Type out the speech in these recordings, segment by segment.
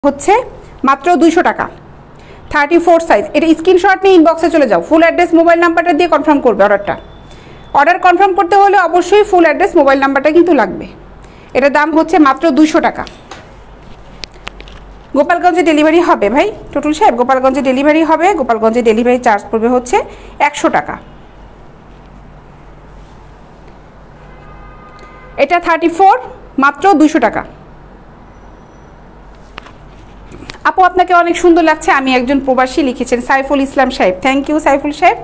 হচ্ছে মাত্র 200 টাকা 34 সাইজ। এটা স্ক্রিনশট নিয়ে ইনবক্সে চলে যাও, ফুল অ্যাড্রেস মোবাইল নাম্বারটা দিয়ে কনফার্ম করবে অর্ডারটা। অর্ডার কনফার্ম করতে হলে অবশ্যই ফুল অ্যাড্রেস মোবাইল নাম্বারটা কিন্তু লাগবে। এটার দাম হচ্ছে মাত্র 200 টাকা। গোপালগঞ্জে ডেলিভারি হবে ভাই টুটুল সাহেব, গোপালগঞ্জে ডেলিভারি হবে। গোপালগঞ্জে ডেলিভারি চার্জ পড়বে হচ্ছে 100 টাকা। এটা 34 মাত্র 200 টাকা। আপু আপনাকে অনেক সুন্দর লাগছে, আমি একজন প্রবাসী লিখেছেন সাইফুল ইসলাম সাহেব। থ্যাংক ইউ সাইফুল সাহেব,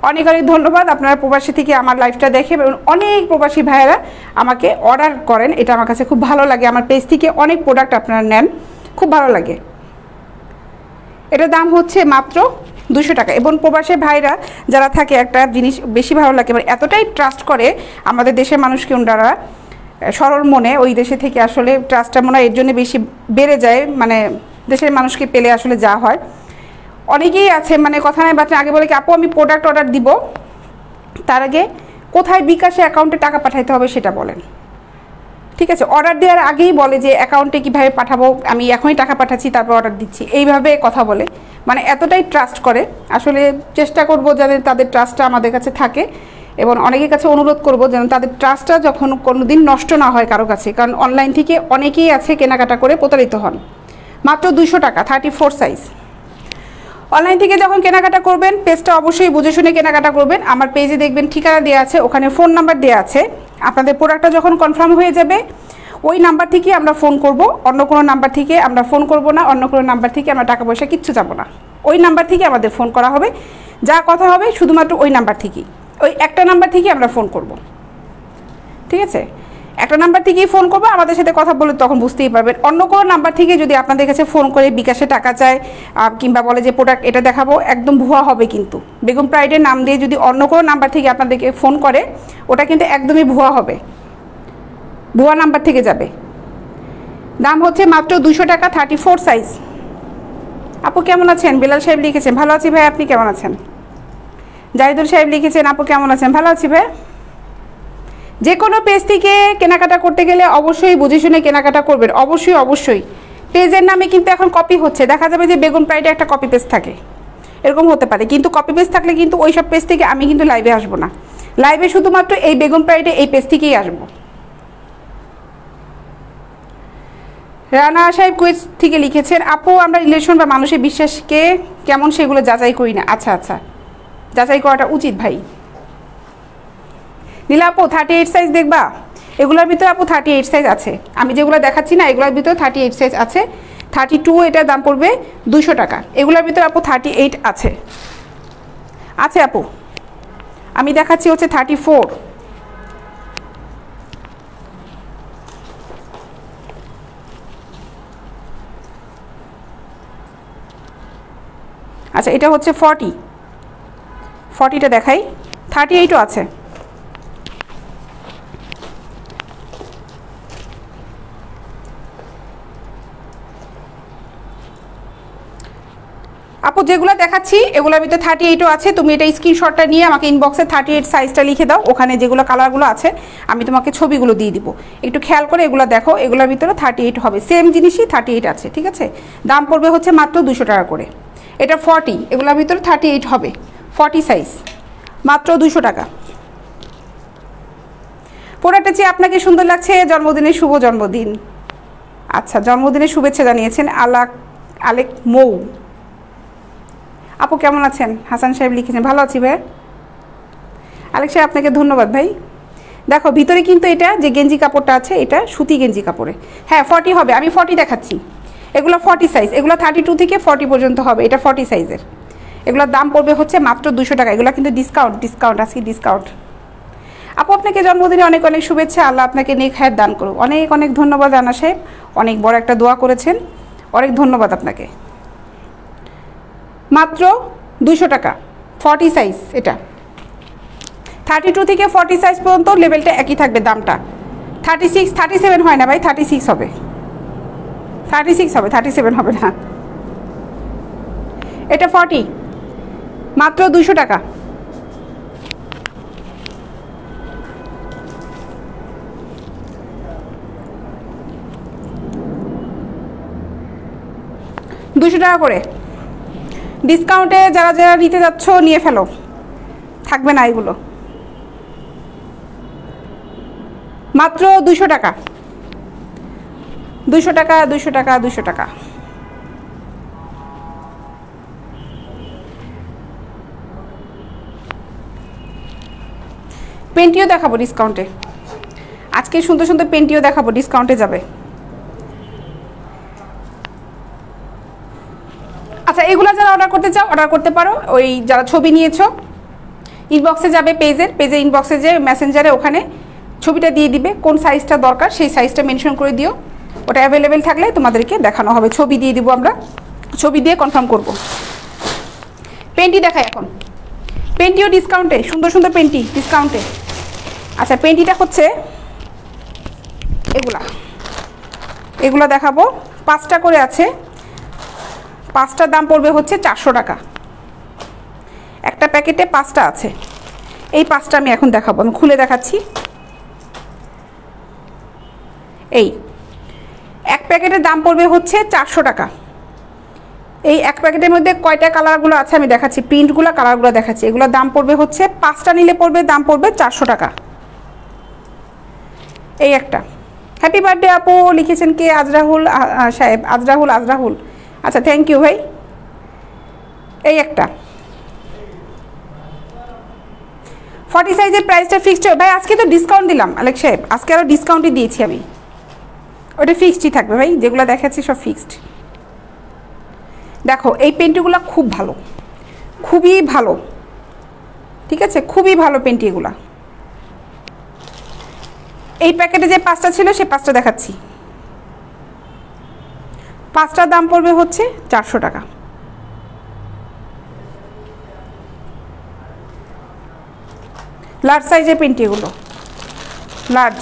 অনেক অনেক ধন্যবাদ। আপনারা প্রবাসী থেকে আমার লাইভটা দেখে অনেক প্রবাসী ভাইয়েরা আমাকে অর্ডার করেন, এটা আমার কাছে খুব ভালো লাগে। আমার পেজ থেকে অনেক প্রোডাক্ট আপনারা নেন, খুব ভালো লাগে। এটার দাম হচ্ছে মাত্র 200 টাকা। এবং প্রবাসী ভাইরা যারা থাকে একটা জিনিস বেশি ভালো লাগে, মানে এতটাই ট্রাস্ট করে আমাদের দেশের মানুষকে, ওনারা সরল মনে ওই দেশে থেকে আসলে ট্রাস্টটা মনে হয় এর জন্য বেশি বেড়ে যায়, মানে দেশের মানুষকে পেলে আসলে যা হয়। অনেকেই আছে মানে কথা নাই বাচ্চা আগে বলে কি আপু আমি প্রোডাক্ট অর্ডার দিব, তার আগে কোথায় বিকাশে অ্যাকাউন্টে টাকা পাঠাইতে হবে সেটা বলেন, ঠিক আছে? অর্ডার দেওয়ার আগেই বলে যে অ্যাকাউন্টে কীভাবে পাঠাবো, আমি এখনই টাকা পাঠাচ্ছি তারপর অর্ডার দিচ্ছি, এইভাবে কথা বলে। মানে এতটাই ট্রাস্ট করে, আসলে চেষ্টা করব যাতে তাদের ট্রাস্টটা আমাদের কাছে থাকে। এবং অনেকের কাছে অনুরোধ করব যেন তাদের ট্রাস্টটা যখন কোনো দিন নষ্ট না হয় কারো কাছে, কারণ অনলাইন থেকে অনেকেই আছে কেনাকাটা করে প্রতারিত হন। মাত্র 200 টাকা 34 সাইজ। অনলাইন থেকে যখন কেনাকাটা করবেন পেজটা অবশ্যই বুঝে শুনে কেনাকাটা করবেন। আমার পেজে দেখবেন ঠিকানা দেওয়া আছে, ওখানে ফোন নাম্বার দেওয়া আছে। আপনাদের প্রোডাক্টটা যখন কনফার্ম হয়ে যাবে ওই নাম্বার থেকে আমরা ফোন করব, অন্য কোনো নাম্বার থেকে আমরা ফোন করব না, অন্য কোনো নাম্বার থেকে আমরা টাকা পয়সা কিচ্ছু যাব না। ওই নাম্বার থেকে আমাদের ফোন করা হবে, যা কথা হবে শুধুমাত্র ওই নাম্বার থেকেই, ওই একটা নাম্বার থেকে আমরা ফোন করব, ঠিক আছে? একটা নাম্বার থেকেই ফোন করবো, আমাদের সাথে কথা বলে তখন বুঝতেই পারবেন। অন্য কোনো নাম্বার থেকে যদি আপনাদের কাছে ফোন করে বিকাশে টাকা চায় কিংবা বলে যে প্রোডাক্ট এটা দেখাবো, একদম ভুয়া হবে কিন্তু। বেগম প্রাইডের নাম দিয়ে যদি অন্য কোনো নাম্বার থেকে আপনাদেরকে ফোন করে ওটা কিন্তু একদমই ভুয়া হবে, ভুয়া নাম্বার থেকে যাবে। দাম হচ্ছে মাত্র 200 টাকা 34 সাইজ। আপু কেমন আছেন? বিলাল সাহেব লিখেছেন ভালো আছি ভাই, আপনি কেমন আছেন? জাহিদুল সাহেব লিখেছেন আপু কেমন আছেন? ভালো আছি ভাই। যে কোনো পেজ থেকে কেনাকাটা করতে গেলে অবশ্যই বুঝে শুনে কেনাকাটা করবেন, অবশ্যই অবশ্যই। পেজের নামে কিন্তু এখন কপি হচ্ছে, দেখা যাবে যে বেগুন প্রাইডে একটা কপি পেজ থাকে, এরকম হতে পারে। কিন্তু কপি পেজ থাকলে কিন্তু ওই সব পেজ থেকে আমি কিন্তু লাইভে আসবো না, লাইভে শুধুমাত্র এই বেগুন প্রাইডে এই পেজ থেকেই আসবো। রানা সাহেব কুয়েত থেকে লিখেছেন আপু আমরা রিলেশন বা মানুষের বিশ্বাসকে কেমন সেগুলো যাচাই করি না। আচ্ছা আচ্ছা, যাচাই করাটা উচিত ভাই। নীলা আপু 38 সাইজ দেখবা? এগুলোর ভিতরে আপু 38 সাইজ আছে, আমি যেগুলো দেখাচ্ছি না এগুলোর ভিতরে 38 সাইজ আছে। 32 এটার দাম পড়বে 200 টাকা। এগুলোর ভিতরে আপু 38 আছে, আছে আপু। আমি দেখাচ্ছি হচ্ছে 34। আচ্ছা এটা হচ্ছে 40টা দেখাই, 38ও আছে। আপু যেগুলো দেখাচ্ছি এগুলোর ভিতরে 38ও আছে। তুমি এটা স্ক্রিনশটটা নিয়ে আমাকে ইনবক্সে 38 সাইজটা লিখে দাও, ওখানে যেগুলো কালারগুলো আছে আমি তোমাকে ছবিগুলো দিয়ে দিব। একটু খেয়াল করে এগুলো দেখো, এগুলোর ভিতরে 38 হবে, সেম জিনিসই 38 আছে, ঠিক আছে? দাম পড়বে হচ্ছে মাত্র 200 টাকা করে। এটা 40, এগুলোর ভিতরে 38 হবে, 40 সাইজ, মাত্র 200 টাকা। প্রোডাক্টটা চেয়ে আপনাকে সুন্দর লাগছে, জন্মদিনের শুভ জন্মদিন। আচ্ছা জন্মদিনের শুভেচ্ছা জানিয়েছেন আলেক মৌ। আপু কেমন আছেন? হাসান সাহেব লিখেছেন ভালো আছি ভাই। আলেক সাহেব আপনাকে ধন্যবাদ ভাই। দেখো ভিতরে কিন্তু এটা যে গেঞ্জি কাপড়টা আছে এটা সুতি গেঞ্জি কাপড়ে, হ্যাঁ 40 হবে, আমি 40 দেখাচ্ছি। এগুলো 40 সাইজ, এগুলো 32 থেকে 40 পর্যন্ত হবে, এটা 40 সাইজের। এগুলোর দাম পড়বে হচ্ছে মাত্র 200 টাকা। এগুলো কিন্তু ডিসকাউন্ট আজকে ডিসকাউন্ট। আপু আপনাকে জন্মদিনে অনেক অনেক শুভেচ্ছা, আল্লাহ আপনাকে নেক হায়াত দান করুক। অনেক অনেক ধন্যবাদ রানা সাহেব, অনেক বড় একটা দোয়া করেছেন, অনেক ধন্যবাদ আপনাকে। মাত্র 200 টাকা 40 সাইজ। এটা 32 থেকে 40 সাইজ পর্যন্ত লেভেলটা একই থাকবে দামটা। 36 37 হয় না ভাই, 36 হবে, 36 হবে, 37 হবে না। এটা 40, মাত্র 200 টাকা। 200 টাকা করে ডিসকাউন্টে যারা যারা নিতে যাচ্ছ নিয়ে ফেলো, থাকবে না এগুলো। মাত্র 200 টাকা, 200 টাকা, 200 টাকা, 200 টাকা। পেন্টিও দেখাবো ডিসকাউন্টে, আজকে সুন্দর সুন্দর পেন্টিও দেখাবো, ডিসকাউন্টে যাবে। আচ্ছা, এগুলো যারা অর্ডার করতে চাও অর্ডার করতে পারো। ওই যারা ছবি নিয়েছো ইনবক্সে যাবে, পেজে ইনবক্সে যে মেসেঞ্জারে ওখানে ছবিটা দিয়ে দিবে, কোন সাইজটা দরকার সেই সাইজটা মেনশন করে দিও। ওটা অ্যাভেলেবেল থাকলে তোমাদেরকে দেখানো হবে, ছবি দিয়ে দিব, আমরা ছবি দিয়ে কনফার্ম করব। পেন্টি দেখাই এখন, পেন্টিও ডিসকাউন্টে, সুন্দর সুন্দর পেন্টি ডিসকাউন্টে। আচ্ছা, পেন্টিটা হচ্ছে এগুলা দেখাবো, 5টা করে আছে, 5টার দাম পড়বে হচ্ছে 400 টাকা। একটা প্যাকেটে 5টা আছে, এই 5টা আমি এখন দেখাবো, আমি খুলে দেখাচ্ছি। এই এক প্যাকেটের দাম পড়বে হচ্ছে 400 টাকা। এই এক প্যাকেটের মধ্যে কয়টা কালারগুলো আছে আমি দেখাচ্ছি, প্রিন্টগুলো কালারগুলো দেখাচ্ছি। এগুলোর দাম পড়বে হচ্ছে 5টা নিলে দাম পড়বে 400 টাকা। এই একটা হ্যাপি বার্থডে আপু লিখেছেন কে? আজরাহুল সাহেব, আজরাহুল। আচ্ছা, থ্যাংক ইউ ভাই। এই একটা 40 সাইজের প্রাইসটা ফিক্সড ভাই, আজকে তো ডিসকাউন্ট দিলাম আলেক সাহেব, আজকে আরও ডিসকাউন্টই দিয়েছি আমি, ওটা ফিক্সডই থাকবে ভাই, যেগুলো দেখাচ্ছি সব ফিক্সড। দেখো এই পেন্টিগুলো খুব ভালো, খুবই ভালো, ঠিক আছে, খুবই ভালো পেন্টি এগুলা। এই প্যাকেটে যে 5টা ছিল সেই 5টা দেখাচ্ছি, 5টার দাম পড়বে হচ্ছে 400 টাকা। লার্জ সাইজের পেন্টি এগুলো, লার্জ।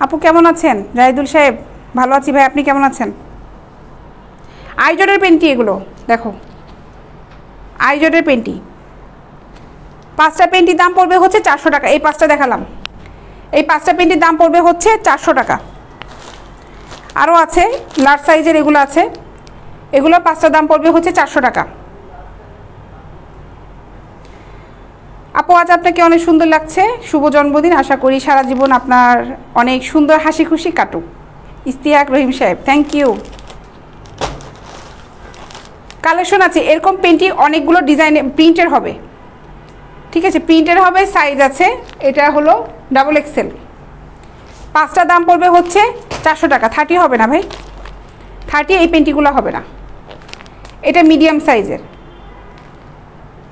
আপু কেমন আছেন? জাহিদুল সাহেব, ভালো আছি ভাই, আপনি কেমন আছেন? আইজোডের পেন্টি এগুলো দেখো, আইজোডের পেন্টি, 5টা পেন্টির দাম পড়বে হচ্ছে 400 টাকা। এই 5টা দেখালাম, এই 5টা পেন্টির দাম পড়বে হচ্ছে 400 টাকা। আরও আছে লার্জ সাইজের, এগুলো আছে, এগুলো 5টার দাম পড়বে হচ্ছে 400 টাকা। আপু আজ আপনাকে অনেক সুন্দর লাগছে, শুভ জন্মদিন, আশা করি সারা জীবন আপনার অনেক সুন্দর হাসি খুশি কাটুক। ইস্তিয়াক রহিম সাহেব, থ্যাংক ইউ। কালেকশন আছে এরকম পেন্টি, অনেকগুলো ডিজাইনে প্রিন্টের হবে, ঠিক আছে, প্রিন্টের হবে, সাইজ আছে, এটা হলো ডাবল এক্সেল। 5টার দাম পড়বে হচ্ছে 400 টাকা। 30 হবে না ভাই, 30 এই পেন্টিগুলো হবে না, এটা মিডিয়াম সাইজের।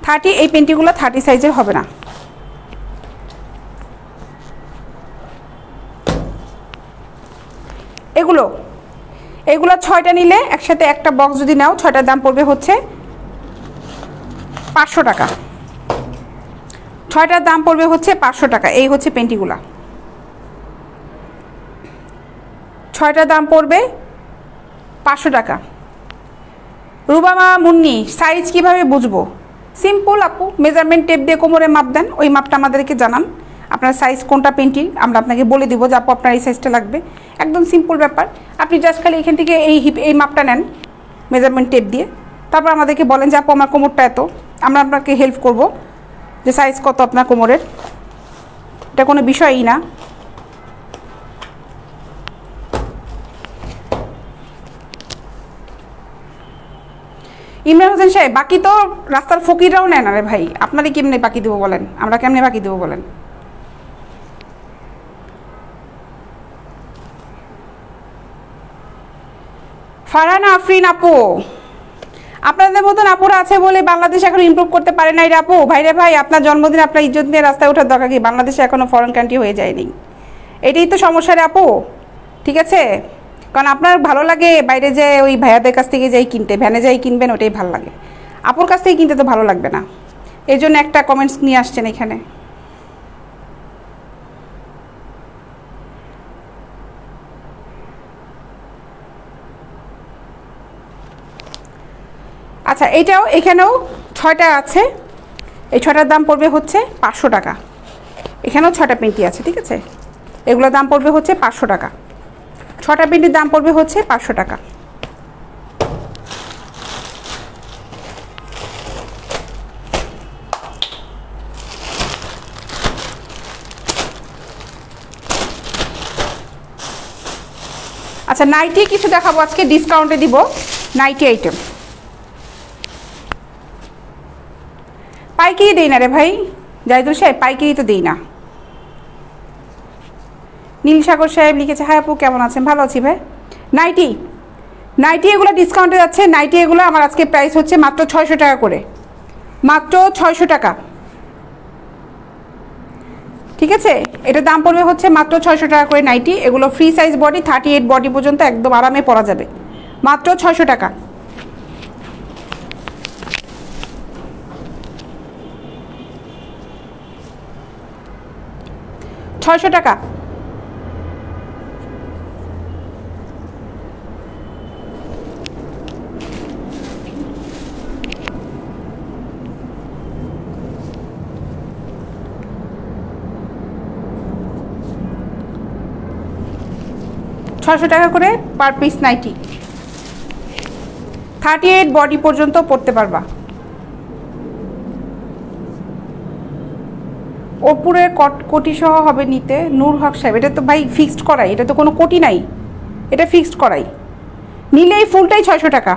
30 এই পেন্টিগুলো 30 সাইজের হবে না। এগুলো 6টা নিলে একসাথে একটা বক্স যদি নাও, 6টার দাম পড়বে হচ্ছে 500 টাকা। 6টার দাম পড়বে হচ্ছে 500 টাকা। এই হচ্ছে পেন্টিগুলা, 6টার দাম পড়বে 500 টাকা। রুবামা মুন্নি, সাইজ কিভাবে বুঝবো? সিম্পল আপু, মেজারমেন্ট টেপ দিয়ে কোমরে মাপ দেন, ওই মাপটা আমাদেরকে জানান, আপনার সাইজ কোনটা পেন্টি, আমরা আপনাকে বলে দিব যে আপু আপনার এই সাইজটা লাগবে। একদম সিম্পল ব্যাপার, আপনি জাস্ট খালি এখান থেকে এই মাপটা নেন মেজারমেন্ট টেপ দিয়ে, তারপর আমাদেরকে বলেন যে আপু আমার কোমরটা এত, আমরা আপনাকে হেল্প করব যে সাইজ কত আপনার কোমরের, এটা কোনো বিষয়ই না। ইমরান হোসেন সাহেব, বাকি তো রাস্তার ফকিররাও নেয় না রে ভাই, আপনারা কেমনে বাকি দেবো বলেন, আমরা কেমনে বাকি দেবো বলেন? ফারহানা আফরিন আপু, আপনাদের মতন আপুরা আছে বলে বাংলাদেশ এখন ইমপ্রুভ করতে পারে নাই রে আপু। ভাইরে ভাই, আপনার জন্মদিন আপনার ইজ্জত নিয়ে রাস্তায় ওঠার দরকার কি? বাংলাদেশে এখনও ফরেন কান্ট্রি হয়ে যায়নি, এটাই তো সমস্যা রে আপু, ঠিক আছে? কারণ আপনার ভালো লাগে বাইরে যে ওই ভাইয়াদের কাছ থেকে যাই কিনতে, ভ্যানে যাই কিনবেন, ওটাই ভালো লাগে, আপুর কাছ থেকে কিনতে তো ভালো লাগবে না। এই জন্য একটা কমেন্টস নিয়ে আসছেন এখানে। আচ্ছা, এইটাও এখানেও 6টা আছে, এই 6টার দাম পড়বে হচ্ছে 500 টাকা। এখানেও 6টা পেন্টি আছে, ঠিক আছে, এগুলোর দাম পড়বে হচ্ছে 500 টাকা। 6টা পেন্টির দাম পড়বে হচ্ছে 500 টাকা। আচ্ছা নাইটি কিছু দেখাবো আজকে, ডিসকাউন্টে দিব নাইটি আইটেম। পাইকারি দেই না রে ভাই জাহিদুল সাহেব, পাইকারি তো দেই না। নীলসাগর সাহেব লিখেছে হাই আপু কেমন আছেন? ভালো আছি ভাই। নাইটি নাইটি এগুলো ডিসকাউন্টে যাচ্ছে। নাইটি এগুলো আমার আজকে প্রাইস হচ্ছে মাত্র 600 টাকা করে, মাত্র 600 টাকা। ঠিক আছে, এটা দাম পড়বে হচ্ছে মাত্র 600 টাকা করে নাইটি। এগুলো ফ্রি সাইজ বডি, 38 বডি পর্যন্ত একদম আরামে পরা যাবে, মাত্র 600 টাকা। ছয়শো টাকা। টাকা করে পার পিস নাইটি, 38 বডি পর্যন্ত পরতে পারবা। ওপরের কোটি সহ হবে নিতে নূর হক সাহেব। এটা তো ভাই ফিক্সড করাই, এটা তো কোনো কোটি নাই, এটা ফিক্সড করাই। নিলেই ফুলটাই 600 টাকা।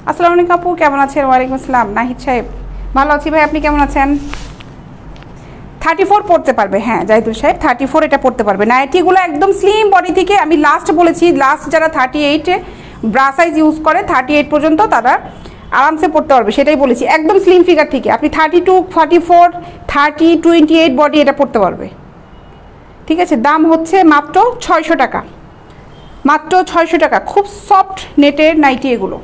আসসালামু আলাইকুম আপু কেমন আছেন? ওয়ালাইকুম আসসালাম নাহিদ সাহেব, ভালো আছি ভাই, আপনি কেমন আছেন? 34 পড়তে পারবে, হ্যাঁ জাহিদুল সাহেব 34 এটা পড়তে পারবে। নাইটিগুলো একদম স্লিম বডি থেকে, আমি লাস্ট বলেছি লাস্ট যারা 38 ব্রা সাইজ ইউজ করে 38 পর্যন্ত তারা আরামসে পড়তে পারবে, সেটাই বলেছি। একদম স্লিম ফিগার থেকে আপনি 32, 44, 30, 28 বডি এটা পড়তে পারবে। ঠিক আছে, দাম হচ্ছে মাত্র 600 টাকা, মাত্র 600 টাকা। খুব সফট নেটের নাইটি এগুলো,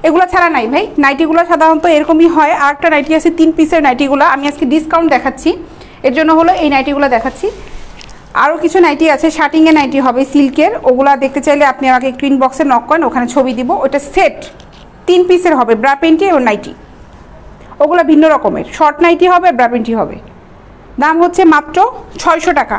এগুলো ছাড়া নাই ভাই। নাইটিগুলো সাধারণত এরকমই হয়। আর একটা নাইটি আছে 3 পিসের নাইটিগুলো, আমি আজকে ডিসকাউন্ট দেখাচ্ছি, এর জন্য হলো এই নাইটিগুলো দেখাচ্ছি। আরও কিছু নাইটি আছে, শার্টিংয়ের নাইটি হবে সিল্কের, ওগুলা দেখতে চাইলে আপনি আমাকে একটু ইনবক্সে নক করেন, ওখানে ছবি দিব। ওটা সেট 3 পিসের হবে, ব্রা প্যান্টি ও নাইটি, ওগুলো ভিন্ন রকমের। শর্ট নাইটি হবে, ব্রা প্যান্টি হবে। দাম হচ্ছে মাত্র 600 টাকা।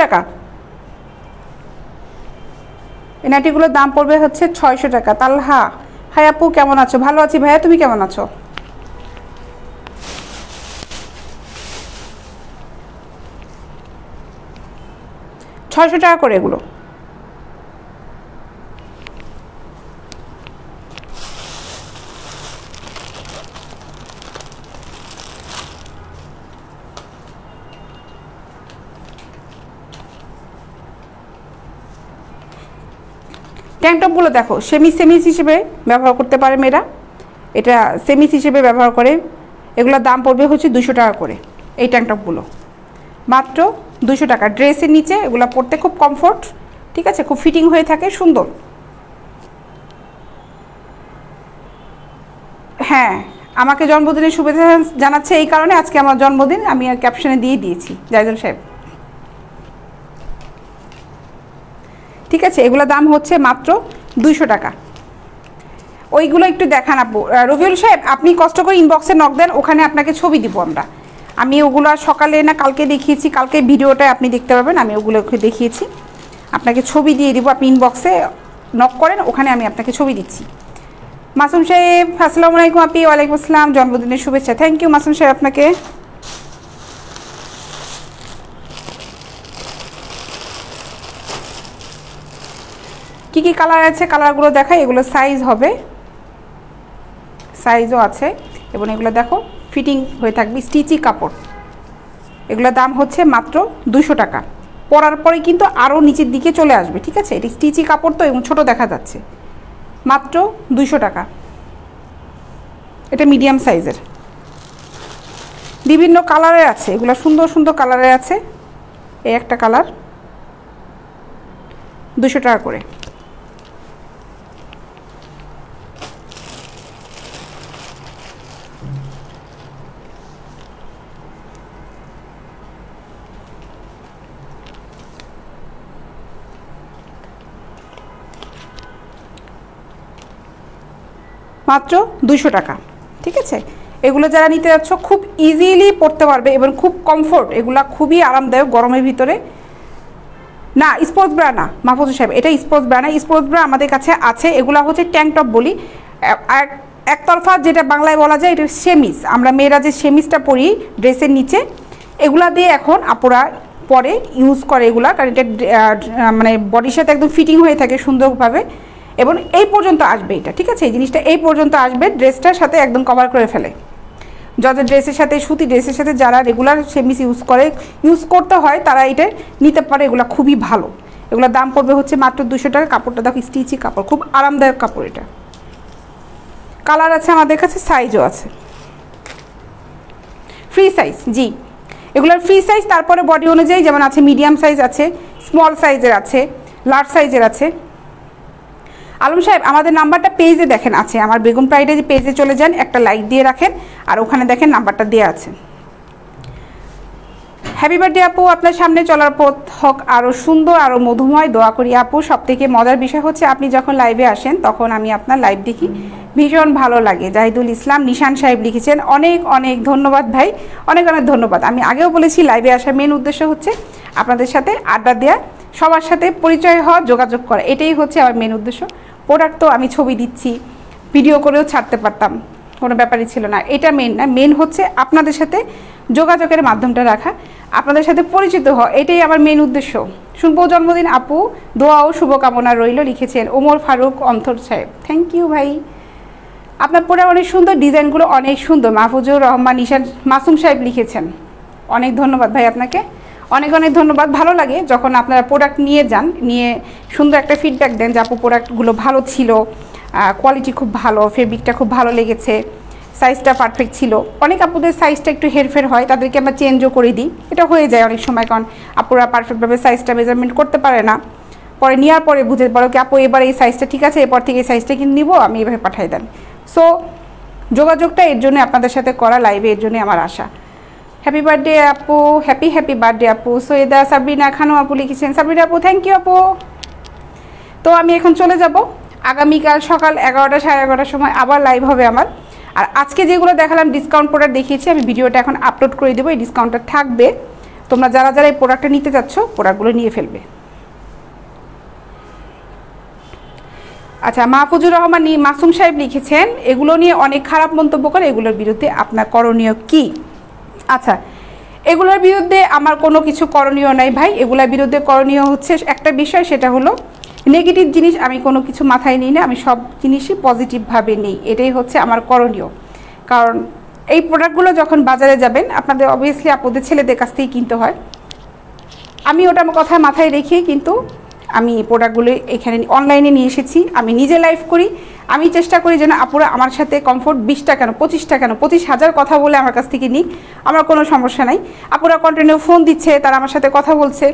টাকা এই নাইটিগুলোর দাম পড়বে হচ্ছে 600 টাকা। তালহা হাই আপু কেমন আছো? ভালো আছি ভাইয়া, তুমি কেমন আছো? টাকা করে এগুলো। ট্যাঙ্কটপগুলো দেখো, সেমিস হিসেবে ব্যবহার করতে পারে মেয়েরা, এটা সেমিস হিসেবে ব্যবহার করে। এগুলোর দাম পড়বে হচ্ছে 200 টাকা করে। এই ট্যাঙ্কটপগুলো মাত্র 200 টাকা। ড্রেসের নিচে এগুলো পরতে খুব কমফোর্ট, ঠিক আছে, খুব ফিটিং হয়ে থাকে, সুন্দর। হ্যাঁ, আমাকে জন্মদিনের শুভেচ্ছা জানাচ্ছে, এই কারণে আজকে আমার জন্মদিন আমি ক্যাপশনে দিয়ে দিয়েছি জাহিদুল সাহেব। ঠিক আছে, এগুলো দাম হচ্ছে মাত্র 200 টাকা। ওইগুলো একটু দেখান আপু। রবিউল সাহেব আপনি কষ্ট করে ইনবক্সে নক দেন, ওখানে আপনাকে ছবি দিব আমরা। আমি ওগুলো সকালে না কালকে দেখিয়েছি, কালকে ভিডিওটায় আপনি দেখতে পাবেন, আমি ওগুলোকে দেখিয়েছি, আপনাকে ছবি দিয়ে দিব। আপনি ইনবক্সে নক করেন, ওখানে আমি আপনাকে ছবি দিচ্ছি। মাসুম সাহেব আসসালামু আলাইকুম আপি। ওয়ালাইকুম আসসালাম, জন্মদিনের শুভেচ্ছা। থ্যাংক ইউ মাসুম সাহেব আপনাকে। কি কি কালার আছে কালারগুলো দেখাই। এগুলো সাইজ হবে, সাইজও আছে, এবং এগুলো দেখো ফিটিং হয়ে থাকবে, স্টিচি কাপড়। এগুলোর দাম হচ্ছে মাত্র 200 টাকা। পরার পরে কিন্তু আরও নিচের দিকে চলে আসবে, ঠিক আছে, এটি স্টিচি কাপড় তো, এবং ছোটো দেখা যাচ্ছে। মাত্র 200 টাকা। এটা মিডিয়াম সাইজের, বিভিন্ন কালারের আছে, এগুলো সুন্দর সুন্দর কালারের আছে। এই একটা কালার 200 টাকা করে। মাত্র 200 টাকা, ঠিক আছে। এগুলো যারা নিতে যাচ্ছ খুব ইজিলি পরতে পারবে এবং খুব কমফোর্ট, এগুলা খুবই আরামদায়ক গরমের ভিতরে। না স্পোর্টস ব্রা না মাহফুজুর সাহেব, এটা স্পোর্টস ব্রা না। স্পোর্টস ব্রা আমাদের কাছে আছে, এগুলো হচ্ছে ট্যাঙ্ক টপ বলি, একতরফা যেটা বাংলায় বলা যায় এটা সেমিস। আমরা মেয়েরা যে সেমিসটা পরি ড্রেসের নিচে, এগুলা দিয়ে এখন আপুরা পরে ইউজ করে এগুলা, কারণ এটা মানে বডির সাথে একদম ফিটিং হয়ে থাকে সুন্দরভাবে, এবং এই পর্যন্ত আসবে এটা, ঠিক আছে? এই জিনিসটা এই পর্যন্ত আসবে, ড্রেসটার সাথে একদম কভার করে ফেলে। যত ড্রেসের সাথে, সুতি ড্রেসের সাথে যারা রেগুলার সেমিস ইউজ করতে হয় তারা এটা নিতে পারে, এগুলো খুবই ভালো। এগুলোর দাম পড়বে হচ্ছে মাত্র 200 টাকা। কাপড়টা দেখো স্টিচি কাপড়, খুব আরামদায়ক কাপড়। এটা কালার আছে আমাদের কাছে, সাইজও আছে, ফ্রি সাইজ। জি, এগুলোর ফ্রি সাইজ, তারপরে বডি অনুযায়ী যেমন আছে মিডিয়াম সাইজ আছে, স্মল সাইজের আছে, লার্জ সাইজের আছে। আলম সাহেব আমাদের নাম্বারটা পেজে দেখেন আছে, আমার বেগম প্রাইডে যে পেজে চলে যান, একটা লাইক দিয়ে রাখেন, আর ওখানে দেখেন নাম্বারটা দেওয়া আছে। হ্যাপি বার্থডে আপু, আপনার সামনে চলার পথ হোক আরও সুন্দর, আরও মধুময়, দোয়া করি আপু। সব থেকে মজার বিষয় হচ্ছে আপনি যখন লাইভে আসেন তখন আমি আপনার লাইভ দেখি, ভীষণ ভালো লাগে। জাহিদুল ইসলাম নিশান সাহেব লিখেছেন, অনেক অনেক ধন্যবাদ ভাই, অনেক অনেক ধন্যবাদ। আমি আগেও বলেছি লাইভে আসার মেন উদ্দেশ্য হচ্ছে আপনাদের সাথে আড্ডা দেওয়া, সবার সাথে পরিচয় হওয়া, যোগাযোগ করা, এটাই হচ্ছে আমার মেন উদ্দেশ্য। প্রোডাক্ট তো আমি ছবি দিচ্ছি, ভিডিও করেও ছাড়তে পারতাম, কোনো ব্যাপারই ছিল না, এটা মেন না। মেন হচ্ছে আপনাদের সাথে যোগাযোগের মাধ্যমটা রাখা, আপনাদের সাথে পরিচিত হওয়া, এটাই আমার মেন উদ্দেশ্য। শুনবো জন্মদিন আপু, দোয়া ও শুভকামনা রইল, লিখেছেন ওমর ফারুক অন্তর সাহেব। থ্যাংক ইউ ভাই, আপনার পরে অনেক সুন্দর, ডিজাইনগুলো অনেক সুন্দর। মাহফুজুর রহমান নিশান মাসুম সাহেব লিখেছেন, অনেক ধন্যবাদ ভাই আপনাকে, অনেক অনেক ধন্যবাদ। ভালো লাগে যখন আপনারা প্রোডাক্ট নিয়ে যান, নিয়ে সুন্দর একটা ফিডব্যাক দেন যে আপু প্রোডাক্টগুলো ভালো ছিল, কোয়ালিটি খুব ভালো, ফেব্রিকটা খুব ভালো লেগেছে, সাইজটা পারফেক্ট ছিল। অনেক আপুদের সাইজটা একটু হেরফের হয়, তাদেরকে আমরা চেঞ্জও করে দিই, এটা হয়ে যায় অনেক সময়, কারণ আপুরা পারফেক্টভাবে সাইজটা মেজারমেন্ট করতে পারে না, পরে নেওয়ার পরে বুঝে বলো কি আপু এবার এই সাইজটা ঠিক আছে, এরপর থেকে এই সাইজটা কিন্তু নিবো, আমি এভাবে পাঠিয়ে দেন। সো যোগাযোগটা এর জন্য আপনাদের সাথে করা, লাইভে এর জন্য আমার আশা। হ্যাপি বার্থডে আপু, হ্যাপি বার্থডে আপু। সৈয়দা সাবরিনা খানু আপু লিখেছেন, সাবরিনা আপু থ্যাংক ইউ আপু। তো আমি এখন চলে যাব, আগামীকাল সকাল 11টা 11:30টার সময় আবার লাইভ হবে আমার। আর আজকে যেগুলো দেখালাম ডিসকাউন্ট প্রোডাক্ট দেখিয়েছি, আমি ভিডিওটা এখন আপলোড করে দেবো, এই ডিসকাউন্টটা থাকবে, তোমরা যারা যারা এই প্রোডাক্টটা নিতে চাচ্ছ প্রোডাক্টগুলো নিয়ে ফেলবে। আচ্ছা, মাহফুজুর রহমান মাসুম সাহেব লিখেছেন, এগুলো নিয়ে অনেক খারাপ মন্তব্য করে, এগুলোর বিরুদ্ধে আপনার করণীয় কি? আচ্ছা, এগুলোর বিরুদ্ধে আমার কোনো কিছু করণীয় নাই ভাই, এগুলোর বিরুদ্ধে করণীয় হচ্ছে একটা বিষয়, সেটা হলো নেগেটিভ জিনিস আমি কোনো কিছু মাথায় নিই না, আমি সব জিনিসই পজিটিভভাবে নিই, এটাই হচ্ছে আমার করণীয়। কারণ এই প্রোডাক্টগুলো যখন বাজারে যাবেন, আপনাদের অবভিয়াসলি আপনাদের ছেলেদের কাছ থেকেই কিনতে হয়, আমি ওটা আমার কথা মাথায় রেখেই কিন্তু আমি প্রোডাক্টগুলো এখানে অনলাইনে নিয়ে এসেছি। আমি নিজে লাইভ করি, আমি চেষ্টা করি যেন আপুরা আমার সাথে কমফোর্ট 20টা কেন 25টা কেন 25,000 কথা বলে আমার কাছ থেকে নিই, আমার কোনো সমস্যা নাই। আপুরা কন্টিনিউ ফোন দিচ্ছে, তারা আমার সাথে কথা বলছে,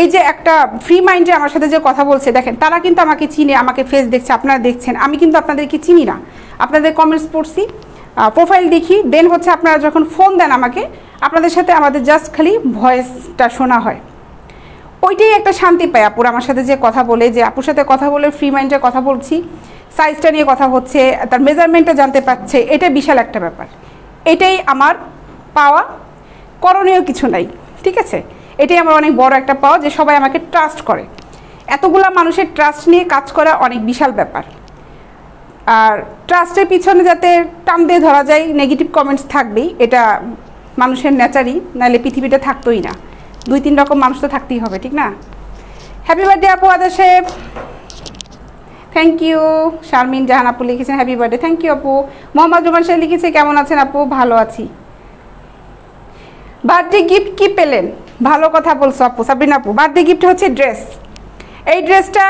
এই যে একটা ফ্রি মাইন্ডে আমার সাথে যে কথা বলছে, দেখেন তারা কিন্তু আমাকে চিনে, আমাকে ফেস দেখছে, আপনারা দেখছেন, আমি কিন্তু আপনাদেরকে চিনি না, আপনাদের কমেন্টস পড়ছি, প্রোফাইল দেখি, দেন হচ্ছে আপনারা যখন ফোন দেন আমাকে, আপনাদের সাথে আমাদের জাস্ট খালি ভয়েসটা শোনা হয়, ওইটাই একটা শান্তি পায়। আপুর আমার সাথে যে কথা বলে, যে আপুর সাথে কথা বলে ফ্রি মাইন্ডে কথা বলছি, সাইজটা নিয়ে কথা হচ্ছে, তার মেজারমেন্টটা জানতে পারছে, এটা বিশাল একটা ব্যাপার, এটাই আমার পাওয়া, করণীয় কিছু নাই, ঠিক আছে? এটাই আমার অনেক বড় একটা পাওয়া, যে সবাই আমাকে ট্রাস্ট করে। এতগুলা মানুষের ট্রাস্ট নিয়ে কাজ করা অনেক বিশাল ব্যাপার, আর ট্রাস্টের পিছনে যাতে টান দিয়ে ধরা যায়, নেগেটিভ কমেন্টস থাকবেই, এটা মানুষের নেচারই, নাহলে পৃথিবীটা থাকতোই না, 2-3 রকম মানুষ তো থাকতেই হবে, ঠিক না? হ্যাপি বার্থডে আপু আদা সাহেব, থ্যাংক ইউ। শারমিন জাহান আপু লিখেছেন হ্যাপি বার্থডে, থ্যাংক ইউ আপু। মোহাম্মদ রুমান সাহেব লিখেছে কেমন আছেন আপু? ভালো আছি। বার্থডে গিফট কি পেলেন? ভালো কথা বলছো আপু, সাবরিনা আপু। বার্থডে গিফট হচ্ছে ড্রেস, এই ড্রেসটা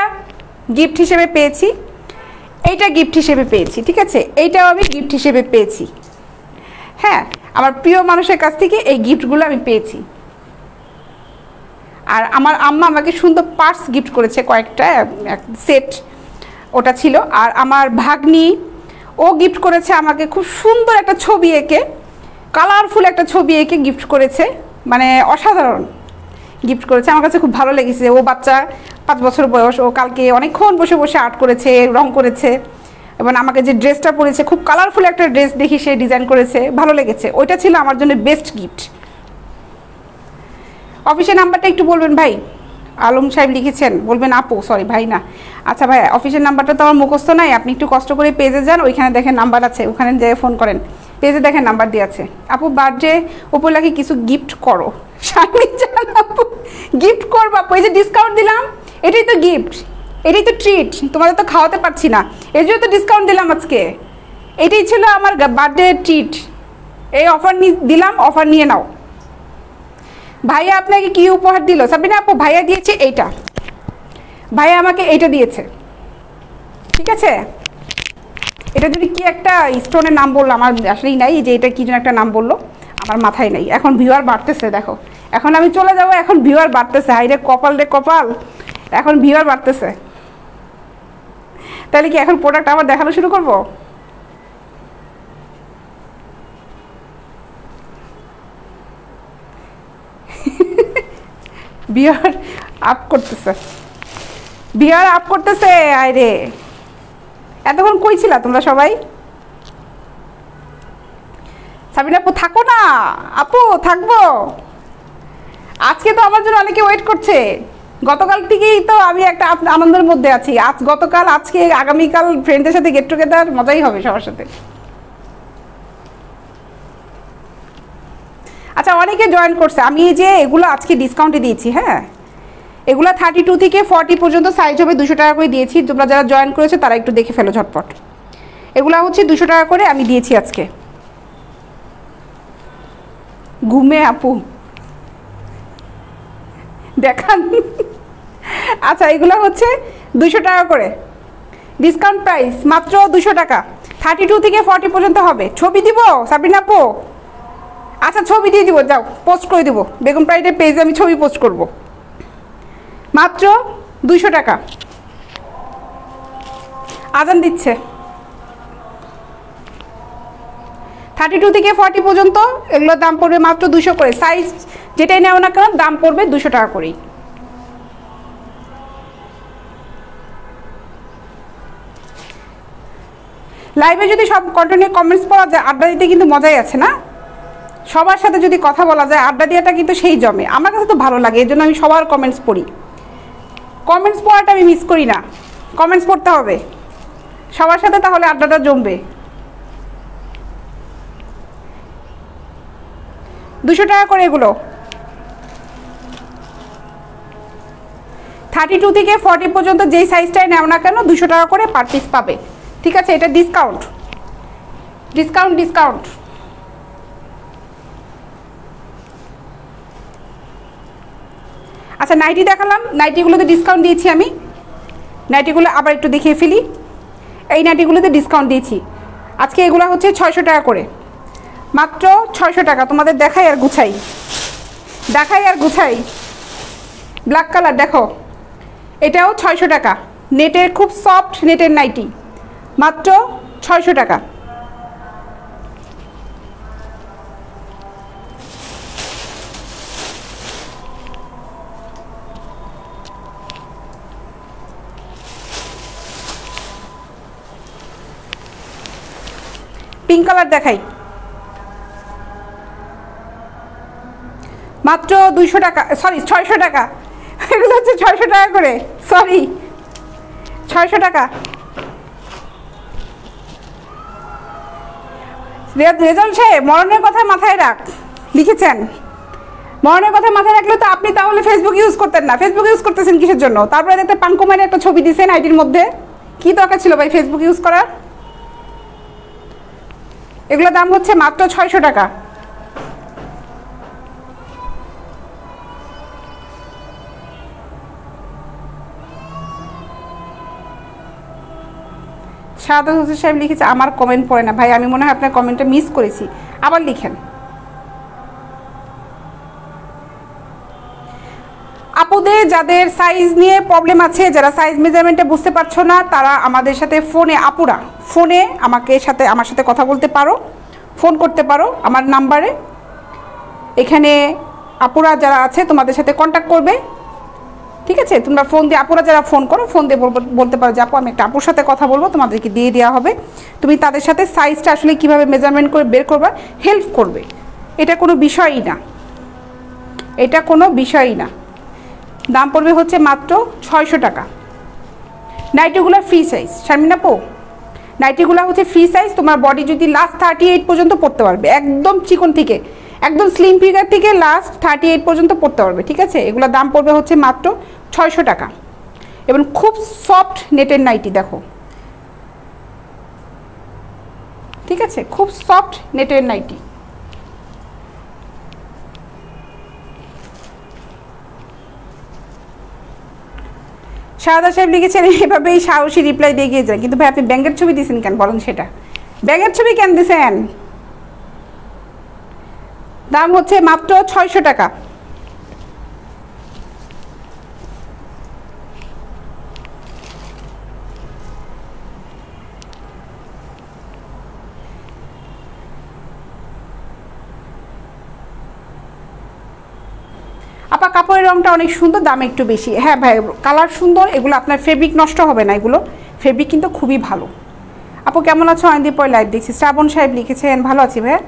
গিফট হিসেবে পেয়েছি, এইটা গিফট হিসেবে পেয়েছি, ঠিক আছে? এইটাও আমি গিফট হিসেবে পেয়েছি, হ্যাঁ, আমার প্রিয় মানুষের কাছ থেকে এই গিফটগুলো আমি পেয়েছি। আর আমার আম্মা আমাকে সুন্দর পার্স গিফট করেছে, কয়েকটা সেট ওটা ছিল। আর আমার ভাগ্নি ও গিফট করেছে আমাকে খুব সুন্দর একটা ছবি এঁকে, কালারফুল একটা ছবি এঁকে গিফট করেছে, মানে অসাধারণ গিফট করেছে, আমার কাছে খুব ভালো লেগেছে। ও বাচ্চা 5 বছর বয়স, ও কালকে অনেকক্ষণ বসে বসে আর্ট করেছে, রং করেছে, এবং আমাকে যে ড্রেসটা পরেছে খুব কালারফুল একটা ড্রেস দেখি সে ডিজাইন করেছে, ভালো লেগেছে, ওইটা ছিল আমার জন্য বেস্ট গিফট। অফিসের নাম্বারটা একটু বলবেন ভাই? আলম সাহেব লিখেছেন, বলবেন আপু, সরি ভাই না। আচ্ছা ভাই, অফিসের নাম্বারটা তো আমার মুখস্থ নাই, আপনি একটু কষ্ট করে পেজে যান, ওইখানে দেখেন নাম্বার আছে, ওখানে যেয়ে ফোন করেন, পেজে দেখেন নাম্বার দিয়ে আছে। আপু বার্থডে উপলক্ষে কিছু গিফট করো। শারমিন জান আপু গিফট করবো আপু, এই যে ডিসকাউন্ট দিলাম, এটাই তো গিফট, এটাই তো ট্রিট, তোমাদের তো খাওয়াতে পারছি না, এই জন্য তো ডিসকাউন্ট দিলাম আজকে, এটাই ছিল আমার বার্থডে ট্রিট, এই অফার দিলাম, অফার নিয়ে নাও। ভাইয়া আপনাকে কি উপহার দিল সাবিনা আপু? ভাইয়া দিয়েছে এইটা, ভাইয়া আমাকে এইটা দিয়েছে, ঠিক আছে। এটা যদি কি একটা স্টোনের নাম বললো, আমার আসলেই নাই, যে এটা কি যেন একটা নাম বললো, আমার মাথায় নেই। এখন ভিউয়ার বাড়তেছে, দেখো এখন আমি চলে যাব, এখন ভিউয়ার বাড়তেছে, হাই রে কপাল রে কপাল, এখন ভিউয়ার বাড়তেছে। তাহলে কি এখন প্রোডাক্ট আবার দেখানো শুরু করবো? ভিউয়ার আপ করতেছে, ভিউয়ার আপ করতেছে, আয় রে এতক্ষণ কই ছিলা তোমরা সবাই? সাবিনা আপু থাকো না, আপু থাকবো, আজকে তো আমার জন্য অনেকে ওয়েট করছে, গতকাল থেকেই তো আমি একটা আনন্দের মধ্যে আছি, আজ গতকাল আজকে আগামীকাল ফ্রেন্ডদের সাথে গেট টুগেদার, মজাই হবে সবার সাথে। আচ্ছা অনেকে জয়েন করছে, আমি এই যে এগুলো আজকে ডিসকাউন্টে দিয়েছি, হ্যাঁ এগুলো 32 থেকে 40 পর্যন্ত সাইজ হবে, 200 টাকা করে দিয়েছি, তোমরা যারা জয়েন করেছো তারা একটু দেখে ফেলো ঝটপট। এগুলো হচ্ছে 200 টাকা করে আমি দিয়েছি আজকে। ঘুমে আপু দেখান। আচ্ছা এগুলো হচ্ছে 200 টাকা করে, ডিসকাউন্ট প্রাইস মাত্র 200 টাকা, 32 থেকে 40 পর্যন্ত হবে। ছবি দিব সাবিনা আপু? আচ্ছা ছবি দিয়ে দিব, যাও পোস্ট করে দিব, বেগম প্রাইডের পেজে আমি ছবি পোস্ট করব, মাত্র 200 টাকা। আজান দিচ্ছে, 32 থেকে 40 পর্যন্ত এগুলোর দাম পড়বে মাত্র 200 করে, সাইজ যেটাই নেও না কেন দাম পড়বে 200 টাকা করেই। লাইভে যদি সব কন্টেন্টে কমেন্টস পড়া যায়, আড্ডা দিতে কিন্তু মজাই আছে না, সবার সাথে যদি কথা বলা যায়, আড্ডা দেওয়াটা কিন্তু সেই জমে, আমার কাছে তো ভালো লাগে, এই জন্য আমি সবার কমেন্টস পড়ি, কমেন্টস পড়াটা আমি মিস করি না, কমেন্টস পড়তে হবে সবার সাথে, তাহলে আড্ডাটা জমবে। 200 টাকা করে এগুলো, 32 থেকে 40 পর্যন্ত যেই সাইজটাই নেও না কেন 200 টাকা করে পার পিস পাবে, ঠিক আছে। এটা ডিসকাউন্ট, ডিসকাউন্ট, ডিসকাউন্ট। আচ্ছা নাইটি দেখালাম, নাইটিগুলোতে ডিসকাউন্ট দিয়েছি আমি, নাইটিগুলো আবার একটু দেখিয়ে ফেলি, এই নাইটিগুলোতে ডিসকাউন্ট দিয়েছি আজকে, এগুলো হচ্ছে 600 টাকা করে, মাত্র 600 টাকা। তোমাদের দেখাই আর গুছাই, দেখাই আর গুছাই, ব্ল্যাক কালার দেখো, এটাও 600 টাকা, নেটের খুব সফট নেটের নাইটি, মাত্র 600 টাকা। পিঙ্ক কালার দেখাই, মাত্র 200 টাকা, সরি 600 টাকা, এগুলো হচ্ছে 600 টাকা করে, সরি 600 টাকা। রেজাল্ট সাহেব মরণের কথা মাথায় রাখ লিখেছেন, মরণের কথা মাথায় রাখলে তো আপনি তাহলে ফেসবুক ইউজ করতেন না, ফেসবুক ইউজ করতেছেন কিসের জন্য? তারপরে একটা পাঙ্কুমারের একটা ছবি দিয়েছেন আইডির মধ্যে, কি দরকার ছিল ভাই ফেসবুক ইউজ করার? এগুলোর দাম হচ্ছে মাত্র 600 টাকা। শাহাদাত হোসেন সাহেব লিখেছে আমার কমেন্ট পড়ে না, ভাই আমি মনে হয় আপনার কমেন্টটা মিস করেছি, আবার লিখেন। আপুদের যাদের সাইজ নিয়ে প্রবলেম আছে, যারা সাইজ মেজারমেন্টে বুঝতে পারছো না, তারা আমাদের সাথে ফোনে, আপুরা ফোনে আমার সাথে কথা বলতে পারো, ফোন করতে পারো আমার নাম্বারে, এখানে আপুরা যারা আছে তোমাদের সাথে কন্ট্যাক্ট করবে, ঠিক আছে। তোমরা ফোন দিয়ে, আপুরা যারা ফোন করো ফোন দিয়ে বলতে পারো যে আপু আমি একটা আপুর সাথে কথা বলবো, তোমাদেরকে দিয়ে দেওয়া হবে, তুমি তাদের সাথে সাইজটা আসলে কীভাবে মেজারমেন্ট করে বের করবা হেল্প করবে, এটা কোনো বিষয়ই না, এটা কোনো বিষয়ই না। দাম পড়বে হচ্ছে মাত্র 600 টাকা। নাইটিগুলো ফ্রি সাইজ শারমিন আপু, নাইটিগুলো হচ্ছে ফ্রি সাইজ, তোমার বডি যদি লাস্ট 38 পর্যন্ত পড়তে পারবে, একদম চিকন থেকে একদম স্লিম ফিগার থেকে লাস্ট 38 পর্যন্ত পড়তে পারবে, ঠিক আছে। এগুলো দাম পড়বে হচ্ছে মাত্র 600 টাকা। এবং খুব সফট নেটের নাইটি দেখো, ঠিক আছে, খুব সফট নেটের নাইটি। শাহাদা সাহেব লিখেছেন এভাবেই সাহসী রিপ্লাই দিয়ে গিয়ে যায়, কিন্তু ভাই আপনি ব্যাঙের ছবি দিয়েছেন কেন বলেন, সেটা ব্যাঙের ছবি কেন দিয়েছেন? দাম হচ্ছে মাত্র 600 টাকা। আপা কাপড়ের রংটা অনেক সুন্দর, দাম একটু বেশি। হ্যাঁ ভাই কালার সুন্দর, এগুলো আপনার ফেব্রিক নষ্ট হবে না, এগুলো ফেব্রিক কিন্তু খুবই ভালো। আপু কেমন আছো? অনেকদিন পর লাইভ দেখছি। শ্রাবণ সাহেব লিখেছেন ভালো আছি ভাই।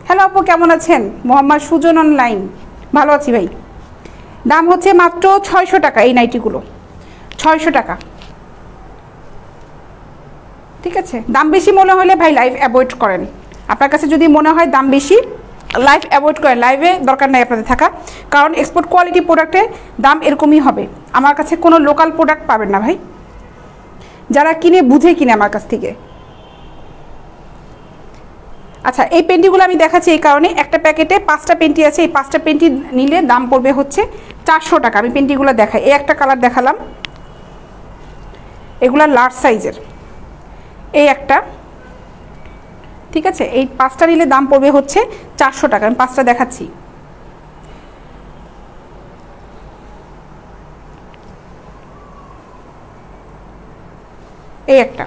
হ্যালো আপু কেমন আছেন? মোহাম্মদ সুজন অনলাইন, ভালো আছি ভাই। দাম হচ্ছে মাত্র 600 টাকা এই নাইটিগুলো, 600 টাকা, ঠিক আছে। দাম বেশি মনে হলে ভাই লাইভ অ্যাভয়েড করেন, আপনার কাছে যদি মনে হয় দাম বেশি লাইভ অ্যাভয়েড করেন, লাইভে দরকার নাই আপনাদের থাকা, কারণ এক্সপোর্ট কোয়ালিটি প্রোডাক্টের দাম এরকমই হবে। আমার কাছে কোনো লোকাল প্রোডাক্ট পাবেন না ভাই, যারা কিনে বুঝে কিনে আমার কাছ থেকে। আচ্ছা এই পেন্টিগুলো আমি দেখাচ্ছি এই কারণে, একটা প্যাকেটে 5টা পেন্টি আছে, এই 5টা পেন্টি নিলে দাম পড়বে হচ্ছে 400 টাকা। আমি পেন্টিগুলো দেখাই, এই একটা কালার দেখালাম, এগুলা লার্জ সাইজের, এই একটা, ঠিক আছে। এই 5টা নিলে দাম পড়বে হচ্ছে 400 টাকা। আমি 5টা দেখাচ্ছি, এই একটা,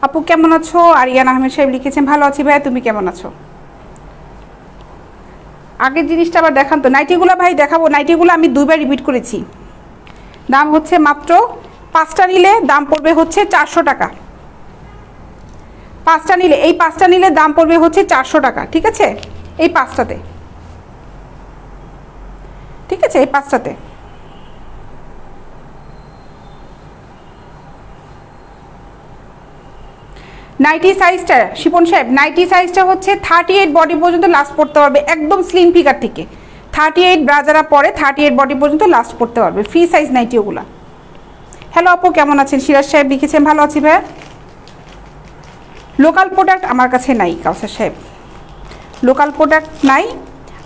আপু কেমন আছো? আরিয়ান আহমেদ সাহেব লিখেছেন ভালো আছি ভাই, তুমি কেমন আছো? আগের জিনিসটা আবার দেখান তো। নাইটিগুলো ভাই দেখাবো, নাইটিগুলো আমি 2বার রিপিট করেছি। দাম হচ্ছে মাত্র 5টা নিলে দাম পড়বে হচ্ছে 400 টাকা। 5টা নিলে, এই 5টা নিলে দাম পড়বে হচ্ছে 400 টাকা, ঠিক আছে। এই 5টাতে, ঠিক আছে, এই 5টাতে। নাইটি সাইজটা শিপন সাহেব, নাইটি সাইজটা হচ্ছে 38 বডি পর্যন্ত লাস্ট পড়তে পারবে, একদম স্লিম ফিগার থেকে 38 ব্রা যারা পরে 38 বডি পর্যন্ত লাস্ট পড়তে পারবে, ফ্রি সাইজ নাইটি ওগুলা। হ্যালো আপু কেমন আছেন? সিরাজ সাহেব লিখেছেন ভালো আছি ভাইয়া। লোকাল প্রোডাক্ট আমার কাছে নাই কাউসার সাহেব, লোকাল প্রোডাক্ট নাই।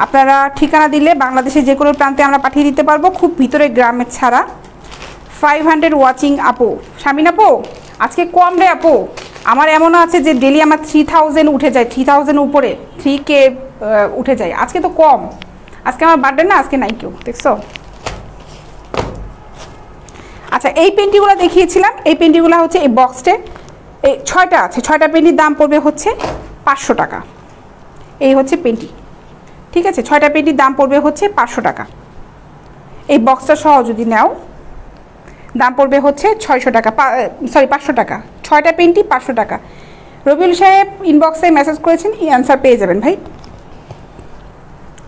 আপনারা ঠিকানা দিলে বাংলাদেশে যে কোনো প্রান্তে আমরা পাঠিয়ে দিতে পারবো, খুব ভিতরে গ্রামের ছাড়া। 500 ওয়াচিং আপু, শামিন আপু আজকে কম রে আপু, আমার এমনও আছে যে ডেলি আমার 3000 উঠে যায়, 3000 উপরে 3K উঠে যায়। আজকে তো কম, আজকে আমার বার্থডে না, আজকে নাই কেউ, দেখছো। আচ্ছা এই পেন্টিগুলো দেখিয়েছিলাম, এই পেন্টিগুলো হচ্ছে এই বক্সটে এই 6টা আছে, 6টা পেন্টির দাম পড়বে হচ্ছে 500 টাকা। এই হচ্ছে পেন্টি, ঠিক আছে, 6টা পেন্টির দাম পড়বে হচ্ছে 500 টাকা। এই বক্সটা সহ যদি নাও দাম পড়বে হচ্ছে 600 টাকা, সরি 500 টাকা। 6টা পেন্টি 500 টাকা। রবিউল সাহেব ইনবক্সে মেসেজ করেছেন, এই অ্যান্সার পেয়ে যাবেন ভাই।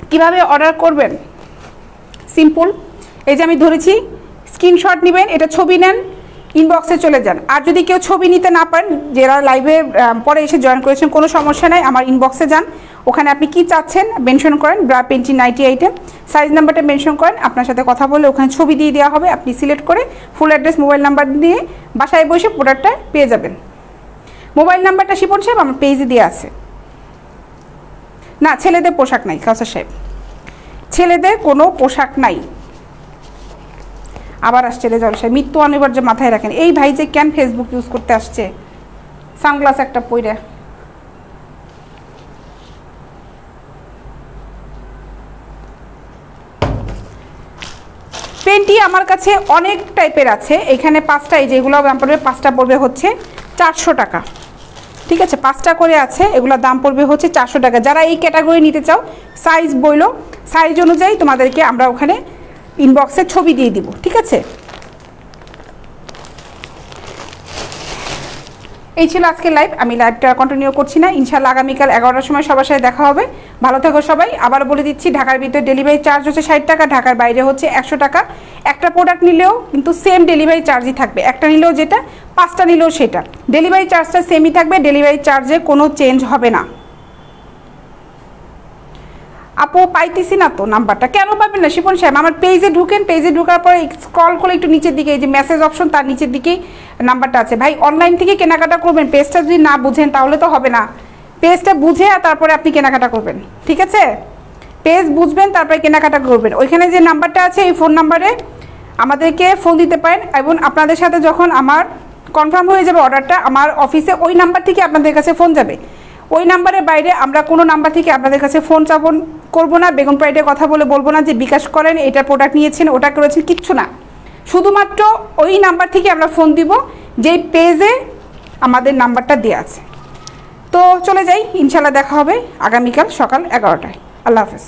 কিভাবে অর্ডার করবেন? সিম্পল, এই যে আমি ধরেছি, স্ক্রিনশট নেবেন, এটা ছবি নেন, ইনবক্সে চলে যান। আর যদি কেউ ছবি নিতে না পারেন, যারা লাইভে পরে এসে জয়েন করেছেন, কোনো সমস্যা নাই, আমার ইনবক্সে যান, ওখানে আপনি কি চাচ্ছেন মেনশন করেন, bra panty nighty item, size নাম্বারটা মেনশন করেন, আপনার সাথে কথা বলে ওখানে ছবি দিয়ে দেওয়া হবে, আপনি সিলেক্ট করে ফুল অ্যাড্রেস মোবাইল নাম্বার দিয়ে বাসায় বসে প্রোডাক্টটা পেয়ে যাবেন। মোবাইল নাম্বারটা শিপন সাহেব আমার পেজে দিয়ে আছে। না ছেলেদের পোশাক নাই কাউসার সাহেব, ছেলেদের কোনো পোশাক নাই। আবার আসছে রে জলসায়, মৃত্যু অনিবার্য মাথায় রাখেন। এই ভাই যে কেন ফেসবুক ইউজ করতে আসছে, সানগ্লাস একটা পইরে। পেন্টি আমার কাছে অনেক টাইপের আছে, এখানে 5টা, এই যেগুলো দাম পড়বে 5টা পড়বে হচ্ছে 400 টাকা, ঠিক আছে। 5টা করে আছে, এগুলোর দাম পড়বে হচ্ছে 400 টাকা। যারা এই ক্যাটাগরি নিতে চাও সাইজ বইলো, সাইজ অনুযায়ী তোমাদেরকে আমরা ওখানে ইনবক্সে ছবি দিয়ে দিব, ঠিক আছে। এই ছিল আজকে লাইভ। আমি লাইভটা কন্টিনিউ করছি না, ইনশাল্লাহ আগামীকাল 11টার সময় সবার সাথে দেখা হবে। ভালো থাকো সবাই। আবার বলে দিচ্ছি, ঢাকার ভিতরে ডেলিভারি চার্জ হচ্ছে 60 টাকা, ঢাকার বাইরে হচ্ছে 100 টাকা। একটা প্রোডাক্ট নিলেও কিন্তু সেম ডেলিভারি চার্জই থাকবে, একটা নিলেও যেটা, 5টা নিলেও সেটা, ডেলিভারি চার্জটা সেমই থাকবে, ডেলিভারি চার্জে কোনো চেঞ্জ হবে না। আপু পাইতেছি না তো নাম্বারটা, কেন পাবেন না শিপন সাহেব? আমার পেজে ঢুকেন, পেজে ঢোকার পরে স্ক্রল করে একটু নিচের দিকে এই যে মেসেজ অপশন, তার নিচের দিকেই নাম্বারটা আছে। ভাই অনলাইন থেকে কেনাকাটা করবেন, পেজটা যদি না বুঝেন তাহলে তো হবে না। পেজটা বুঝে আর তারপরে আপনি কেনাকাটা করবেন, ঠিক আছে? পেজ বুঝবেন তারপরে কেনাকাটা করবেন। ওইখানে যে নাম্বারটা আছে এই ফোন নাম্বারে আমাদেরকে ফোন দিতে পারেন, এবং আপনাদের সাথে যখন আমার কনফার্ম হয়ে যাবে অর্ডারটা, আমার অফিসে ওই নাম্বার থেকে আপনাদের কাছে ফোন যাবে। ওই নাম্বারের বাইরে আমরা কোনো নাম্বার থেকে আপনাদের কাছে ফোন চাপন করবো না, বেগম প্রাইডে কথা বলে বলবো না যে বিকাশ করেন, এটা প্রোডাক্ট নিয়েছেন, ওটা করেছেন, কিচ্ছু না। শুধুমাত্র ওই নাম্বার থেকে আমরা ফোন দিব যেই পেজে আমাদের নাম্বারটা দেওয়া আছে। তো চলে যাই, ইনশাল্লাহ দেখা হবে আগামীকাল সকাল 11টায়। আল্লাহ হাফেজ।